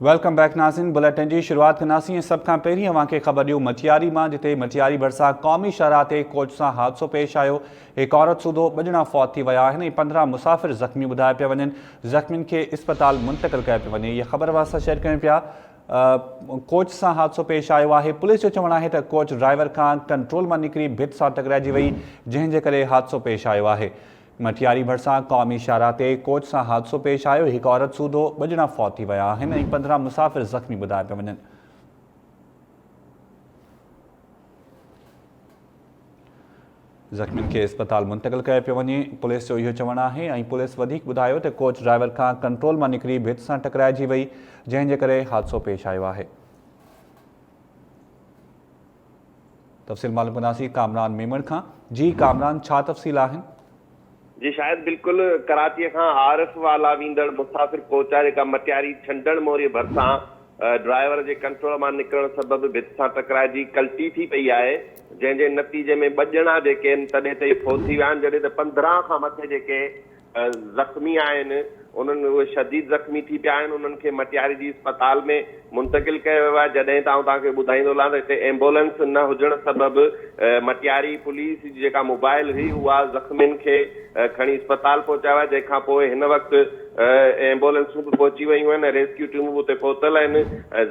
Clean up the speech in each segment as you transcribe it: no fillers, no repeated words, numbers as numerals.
Welcome back नाज़रीन। Bulletin की शुरुआत कंदासीं। सब खां पहिरीं अव्हांखे ख़बर ॾियूं मटियारी मां, जिते मटियारी भरिसां क़ौमी शाहराह ते कोच सां हादसो पेश आयो। हिकु औरत सूधो, ॿ ॼणा फौत थी विया आहिनि ऐं 15 मुसाफ़िर ज़ख़्मी ॿुधाया पिया वञनि। ज़ख़्मियुनि खे इस्पताल मुंतक़िल कयो पियो वञे। इहा ख़बर वास्ता शेयर कयूं पिया। कोच सां हादसो पेश आयो आहे। पुलिस जो चवणु आहे त कोच ड्राइवर खां कंट्रोल मां निकिरी भित सां टकराइजी वई, जंहिंजे करे हादसो पेश आयो आहे। मटियारी भरिसां क़ौमी शाहराह ते कोच सां हादसो पेश आयो। हिकु औरत सूधो, 2 ॼणा फौत थी विया आहिनि ऐं 15 मुसाफ़िर ज़ख़्मी ॿुधाया पिया वञनि। ज़ख़्मियुनि खे इस्पताल मुंतक़िल कयो पियो वञे। पुलिस जो इहो चवणु आहे ऐं पुलिस वधीक ॿुधायो त कोच ड्राइवर खां कंट्रोल मां निकिरी भित सां टकराइजी वई, जंहिंजे करे हादसो पेश आयो आहे। तफ़सील मालूम कंदासीं कामरान मेमण खां। जी कामरान, छा तफ़सील आहिनि? जी शायद बिल्कुलु कराची खां आरिफ वाला वेंदड़ मुसाफ़िर कोच आहे जेका मटियारी छंडण मोरी भरिसां ड्राइवर जे कंट्रोल मां निकिरण सबबि भित सां टकराइजी कल्टी थी पई आहे, जंहिंजे नतीजे में 2 ॼणा जेके आहिनि तॾहिं ताईं फौत थी विया आहिनि, जॾहिं त 15 खां मथे जेके ज़ख़्मी आहिनि उन्हनि उहे शदीद ज़ख़्मी थी पिया आहिनि। उन्हनि खे मटियारी जी अस्पताल में मुंतक़िल कयो वियो आहे। जॾहिं तव्हांखे ॿुधाईंदो त हिते एम्बुलेंस न हुजण सबबि मटियारी पुलिस जी जेका मोबाइल हुई उहा ज़ख़्मियुनि खे खणी अस्पताल पहुचायो आहे, जंहिंखां पोइ हिन वक़्तु एम्बुलेंसूं बि पहुची वियूं आहिनि, रेस्क्यू टीमूं बि उते पहुतल आहिनि।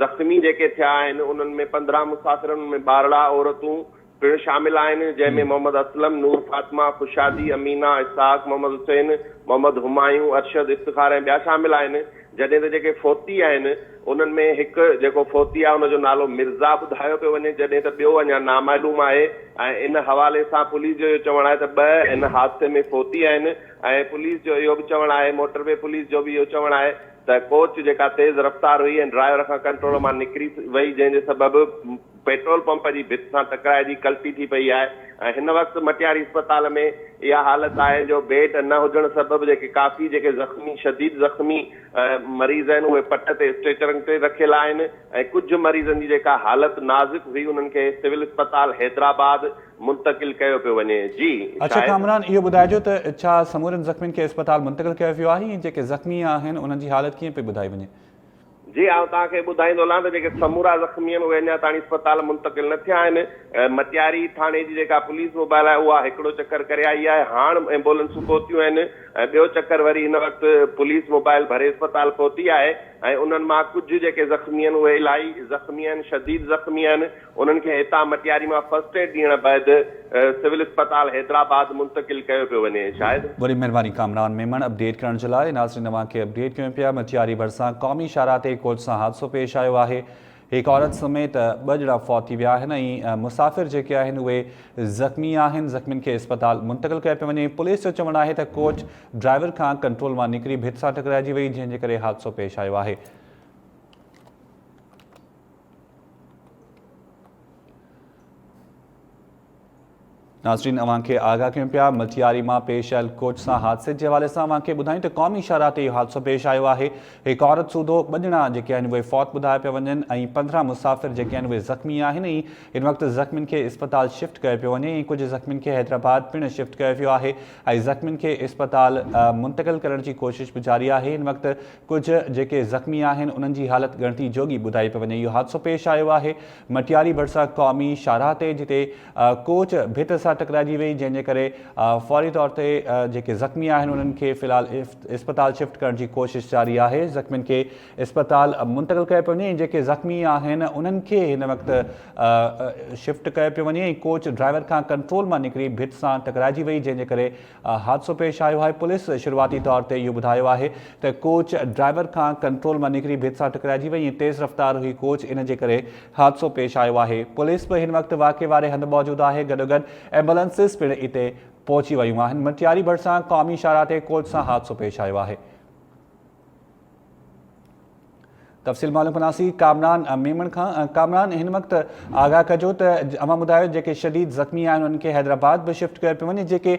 ज़ख़्मी जेके थिया आहिनि उन्हनि में 15 मुसाफ़िर, उन्हनि में ॿारड़ा औरतूं पिणु शामिल आहिनि, जंहिंमें मोहम्मद असलम, नूर फातिमा, खुशादी, अमीना, इसाक, मोहम्मद हुसैन, मोहम्मद हुमायूं, अरशद, इफ्तिखार ऐं ॿिया शामिल आहिनि। जॾहिं त जेके फौती आहिनि उन्हनि में हिकु जेको फौती आहे उनजो नालो मिर्ज़ा ॿुधायो पियो वञे, जॾहिं त ॿियो अञा नामालूम आहे। ऐं इन हवाले सां पुलिस जो इहो चवणु आहे त 2 इन हादसे में फौती आहिनि। ऐं पुलिस जो इहो बि चवणु आहे, मोटरवे पुलिस जो बि इहो चवणु आहे त कोच जेका तेज़ रफ़्तार हुई ऐं ड्राइवर खां कंट्रोल मां निकिरी वई, जंहिंजे सबबि पेट्रोल पंप जी भित सां टकराइजी कल्टी थी पई आहे। ऐं हिन वक़्तु मटियारी अस्पताल में इहा हालत आहे जो बेड न हुजण सबबि जेके काफ़ी जेके ज़ख़्मी शदीद ज़ख़्मी मरीज़ आहिनि उहे पट ते स्ट्रेचरनि ते रखियल आहिनि ऐं कुझु मरीज़नि जी जेका हालत नाज़ुक हुई उन्हनि खे सिविल अस्पताल हैदराबाद मुंतक़िल कयो पियो वञे। जी अच्छा कामरान, इहो ॿुधाइजो त छा समूरनि ज़ख़्मियुनि खे इस्पताल मुंतक़िल कयो वियो आहे ऐं जेके ज़ख़्मी आहिनि उन्हनि जी हालत कीअं पई ॿुधाई वञे? जी तव्हांखे ॿुधाईंदो हलां त जेके समूरा ज़ख़्मी आहिनि उहे अञा ताईं अस्पताल मुंतक़िल न थिया आहिनि। मटियारी थाणे जी जेका पुलिस मोबाइल आहे उहा हिकिड़ो चकर करे आई आहे, हाणे एम्बुलेंसूं पहुतियूं आहिनि ऐं ॿियो चकर वरी हिन वक़्तु पुलिस मोबाइल भरे अस्पताल पहुती आहे। ऐं उन्हनि मां कुझु जेके ज़ख़्मी आहिनि उहे इलाही ज़ख़्मी आहिनि, शदीद ज़ख़्मी आहिनि। उन्हनि खे हितां मटियारी मां फर्स्ट एड ॾियण बैदि सिविल अस्पताल हैदराबाद मुंतक़िल कयो पियो वञे। शायदि वरी महिरबानी कामरान मेमण अपडेट करण जे लाइ। नाज़रीन अव्हांखे अपडेट कयूं पिया। मटियारी भरिसां क़ौमी शाहराह ते कोच सां हादसो पेश आयो आहे। हिकु औरत समेत 2 ॼणा फौत थी विया आहिनि ऐं मुसाफ़िर जेके आहिनि उहे ज़ख़्मी आहिनि। ज़ख़्मियुनि खे इस्पताल मुंतक़िल कयो पियो वञे। पुलिस जो चवणु आहे त कोच ड्राइवर खां कंट्रोल मां निकिरी भित सां टकराइजी वई, जंहिंजे करे हादसो पेश आयो आहे। नाज़रीन अव्हांखे आगाह कयूं पिया। मटियारी मां पेश आयल कोच सां हादसे जे हवाले सां अव्हांखे ॿुधायूं त क़ौमी शाहराह ते इहो हादसो पेश आयो आहे। हिकु औरत सूधो, 2 ॼणा जेके आहिनि उहे फौत ॿुधाया पिया वञनि ऐं 15 मुसाफ़िर जेके आहिनि उहे ज़ख़्मी आहिनि ऐं हिन वक़्तु ज़ख़्मियुनि खे इस्पताल शिफ्ट कयो पियो वञे ऐं कुझु ज़ख़्मियुनि खे हैदराबाद पिणु शिफ्ट कयो वियो आहे ऐं ज़ख़्मियुनि खे इस्पताल मुंतक़िल करण जी कोशिशि बि जारी आहे। हिन वक़्तु कुझु जेके ज़ख़्मी आहिनि उन्हनि जी हालत ॻणती जोगी ॿुधाई पियो वञे। इहो हादसो पेश आयो आहे मटियारी भरिसां क़ौमी शाहराह ते, जिते कोच भित सां टकराइजी वई, जंहिंजे करे फौरी तौर ते जेके ज़ख़्मी आहिनि उन्हनि खे फ़िलहाल इस्पताल शिफ्ट करण जी कोशिशि जारी आहे। ज़ख़्मियुनि खे इस्पताल मुंतक़िल कयो पियो वञे ऐं जेके ज़ख़्मी आहिनि उन्हनि खे हिन वक़्तु शिफ्ट कयो पियो वञे ऐं कोच ड्राइवर खां कंट्रोल मां निकिरी भित सां टकराइजी वई, जंहिंजे करे हादसो पेश आयो आहे। पुलिस शुरूआती तौर ते इहो ॿुधायो आहे त कोच ड्राइवर खां कंट्रोल मां निकिरी भित सां टकराइजी वई ऐं तेज़ रफ़्तार हुई कोच, इन जे करे हादसो पेश आयो आहे। पुलिस बि हिन वक़्तु वाक़े वारे हंधि मौजूदु आहे। गॾोगॾु एम्बुलेंसिस पिणु हिते पहुची वियूं आहिनि। मटियारी भरिसां क़ौमी शाहराह ते कोच सां हादसो पेश आयो आहे। तफ़सील मालूम कंदासीं कामरान मेमण खां। कामरान, हिन वक़्तु आगाह कजो त अव्हां ॿुधायो जेके शदीद ज़ख़्मी आहिनि उन्हनि खे हैदराबाद बि शिफ्ट कयो पियो वञे, जेके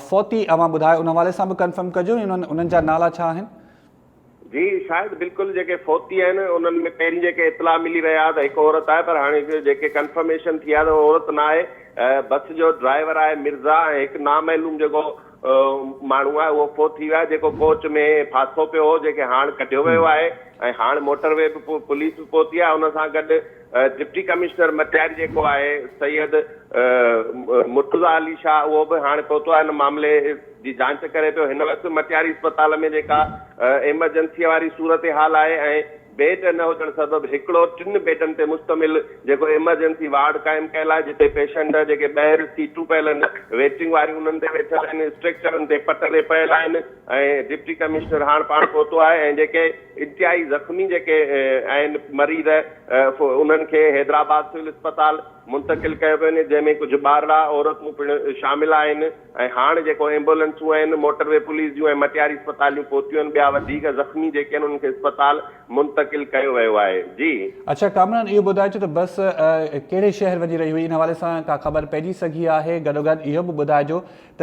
फौती अव्हां ॿुधायो उन हवाले सां बि कंफर्म कजो, उन्हनि जा नाला छा आहिनि? जी शायदि बिल्कुलु जेके फौती आहिनि उन्हनि में पहिरीं जेके इतला मिली रहिया त हिकु औरत आहे, पर हाणे जेके कंफर्मेशन थी आहे त औरत न आहे। बस जो ड्राइवर आहे मिर्ज़ा ऐं हिकु नामालूम जेको माण्हू आहे उहो फो थी वियो आहे, जेको कोच में फाथो पियो हो, जेके हाणे कढियो वियो आहे ऐं हाणे मोटरवे बि पुलिस बि पहुती आहे। उन सां गॾु डिप्टी कमिश्नर मटियारी जेको आहे सैयद मुर्तज़ा अली शाह उहो बि हाणे पहुतो आहे हिन मामले जी जांच करे पियो। हिन वक़्तु मटियारी अस्पताल में जेका एमरजेंसीअ वारी सूरत हाल आहे ऐं बेड न हुजण सबबि हिकिड़ो 3 बेडनि ते मुश्तमिल जेको एमरजेंसी वार्ड क़ाइमु कयल आहे, जिते पेशेंट जेके ॿाहिरि सीटूं पियल आहिनि वेटिंग वारियूं उन्हनि ते वेठल आहिनि, स्ट्रक्चरनि ते पटले पियल आहिनि ऐं डिप्टी कमिश्नर हाणे पाण पहुतो आहे ऐं जेके इंतिहाई ज़ख़्मी जेके आहिनि मरीज़ उन्हनि खे हैदराबाद सिविल अस्पताल मुंतकिल कयो पियो वञे, जंहिंमें कुझु 12 औरतूं पिणु शामिल आहिनि ऐं हाणे जेको एम्बुलेंसूं आहिनि मोटरवे पुलिस जूं ऐं मटियारी अस्पतालियूं पहुतियूं आहिनि, ॿिया वधीक ज़ख़्मी जेके आहिनि उन्हनि खे अस्पताल मुंतकिल कयो वियो आहे। जी अच्छा कामरान, इहो ॿुधाइजो त बस कहिड़े शहर वञी रही हुई, इन हवाले सां का ख़बर पइजी सघी आहे? गॾोगॾु इहो बि ॿुधाइजो त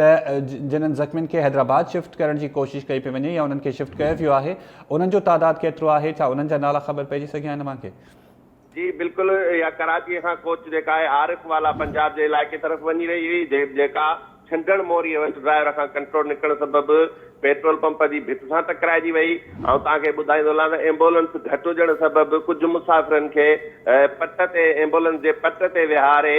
जिन्हनि ज़ख़्मियुनि खे हैदराबाद शिफ्ट करण जी कोशिशि कई पई वञे या उन्हनि खे शिफ्ट कयो वियो आहे, उन्हनि जो तादाद केतिरो आहे? छा उन्हनि जा नाला ख़बर पइजी सघिया आहिनि तव्हांखे? जी बिल्कुलु, या कराचीअ खां कोच जेका आहे आरिफ वाला पंजाब जे इलाइक़े तरफ़ वञी रही हुई, जेका छंडण मोरीअ वटि ड्राइवर खां कंट्रोल निकिरण सबबि पेट्रोल पंप जी भित सां टकराइजी वई। ऐं तव्हांखे ॿुधाईंदो हलां त एम्बुलेंस घटि हुजण सबबि कुझु मुसाफ़िरनि खे पट ते एम्बुलेंस जे पट ते विहारे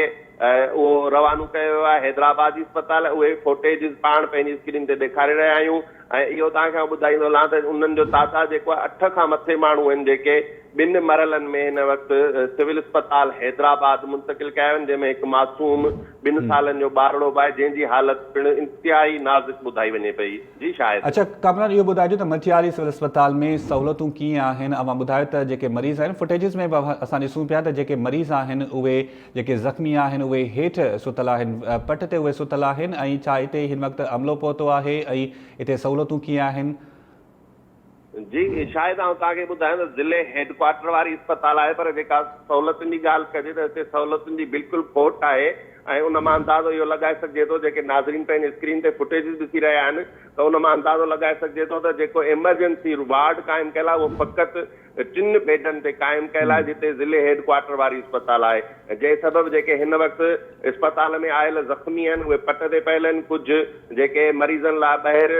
उहो रवानो कयो वियो आहे हैदराबादी अस्पताल। उहे फुटेज पाण पंहिंजी स्क्रीन ते ॾेखारे रहिया आहियूं ऐं इहो तव्हांखे ॿुधाईंदो हलां त उन्हनि जो तादाद जेको आहे 8 खां मथे माण्हू आहिनि जेके 2 मरहलनि में हिन वक़्तु सिविल अस्पताल हैदराबाद मुंतकिल कया आहिनि, जंहिंमें हिकु मासूम 2 सालनि जो ॿारड़ो बि आहे जंहिंजी हालत पिणु इंतिहाई नाज़ुक ॿुधाई वञे पई। जी शायदि। अच्छा कामरान, इहो ॿुधाइजो त मटियारी सिविल अस्पताल में सहूलियतूं कीअं आहिनि? अवां ॿुधायो त जेके मरीज़ आहिनि फुटेजिस में बि असां ॾिसूं पिया त जेके मरीज़ आहिनि उहे जेके ज़ख़्मी आहिनि उहे हेठि सुतल आहिनि, पट ते उहे सुतल आहिनि ऐं छा हिते हिन वक़्तु अमलो पहुतो आहे ऐं हिते सहूलियतूं कीअं आहिनि? जी शायदि आउं तव्हांखे ॿुधायां त ज़िले हेडक्वार्टर वारी अस्पताल आहे, पर जेका सहूलियतुनि जी ॻाल्हि कजे त हिते सहूलियतुनि जी बिल्कुलु खोट आहे ऐं उन मां अंदाज़ो इहो लॻाए सघिजे थो, जेके नाज़रीन पंहिंजे स्क्रीन ते फुटेजिस ॾिसी रहिया आहिनि त उन मां अंदाज़ो लॻाए सघिजे थो त जेको एमरजेंसी वार्ड क़ाइमु कयल आहे उहो फ़क़ति 3 बेडनि ते क़ाइमु कयल आहे, जिते ज़िले हेडक्वार्टर वारी अस्पताल आहे। जंहिं सबबि जेके हिन वक़्तु अस्पताल में आयल ज़ख़्मी आहिनि उहे पट ते पियल आहिनि, कुझु जेके मरीज़नि लाइ ॿाहिरि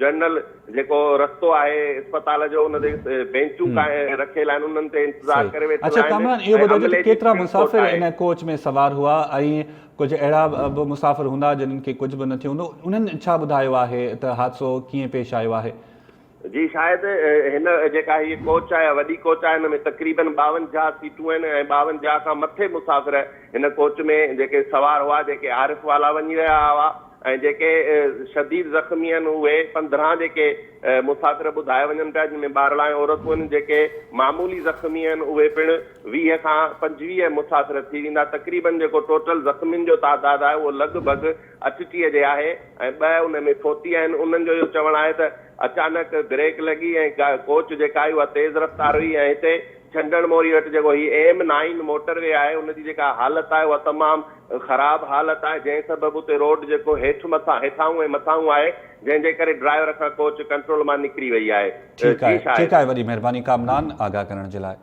जनरल जेको रस्तो आहे अस्पताल जो उन ते बेंचूं रखियल आहिनि, उन्हनि ते इंतज़ार करे वेठा आहिनि। अच्छा कामरान, इहो ॿुधाइजो त केतिरा मुसाफ़िर इन कोच में सवार हुआ ऐं कुझु अहिड़ा बि मुसाफ़िर हूंदा जिन्हनि खे कुझु बि न थियो हूंदो, उन्हनि छा ॿुधायो आहे त हादसो कीअं पेश आयो आहे? जी शायदि हिन जेका हीअ कोच आहे वॾी कोच आहे, हिन में तक़रीबन 52 सीटूं आहिनि ऐं 52 खां मथे मुसाफ़िर हिन कोच में जेके सवार हुआ, जेके आरिफ वाला वञी रहिया हुआ ऐं जेके शदीद ज़ख़्मी आहिनि उहे 15 जेके मुसाफ़िर ॿुधाए वञनि पिया, जंहिंमें 12 औरतूं आहिनि, जेके मामूली ज़ख़्मी आहिनि उहे पिणु 20 खां 25 मुसाफ़िर थी वेंदा। तक़रीबन जेको टोटल ज़ख़्मियुनि जो तादाद आहे उहो लॻभॻि 38 जे आहे ऐं 2 उन में फोती आहिनि। उन्हनि जो इहो चवणु आहे त अचानक ब्रेक लॻी ऐं कोच जेका आहे उहा तेज़ रफ़्तार हुई ऐं हिते छंडण मोरी वटि जेको ही M9 मोटरवे आहे उनजी जेका हालत आहे उहा तमामु ख़राबु हालत आहे, जंहिं सबबि उते रोड जेको हेठां मथां आहे, जंहिंजे करे ड्राइवर खां कोच कंट्रोल मां निकिरी वई आहे। ठीकु आहे, वॾी महिरबानी कामरान आगाह करण जे लाइ।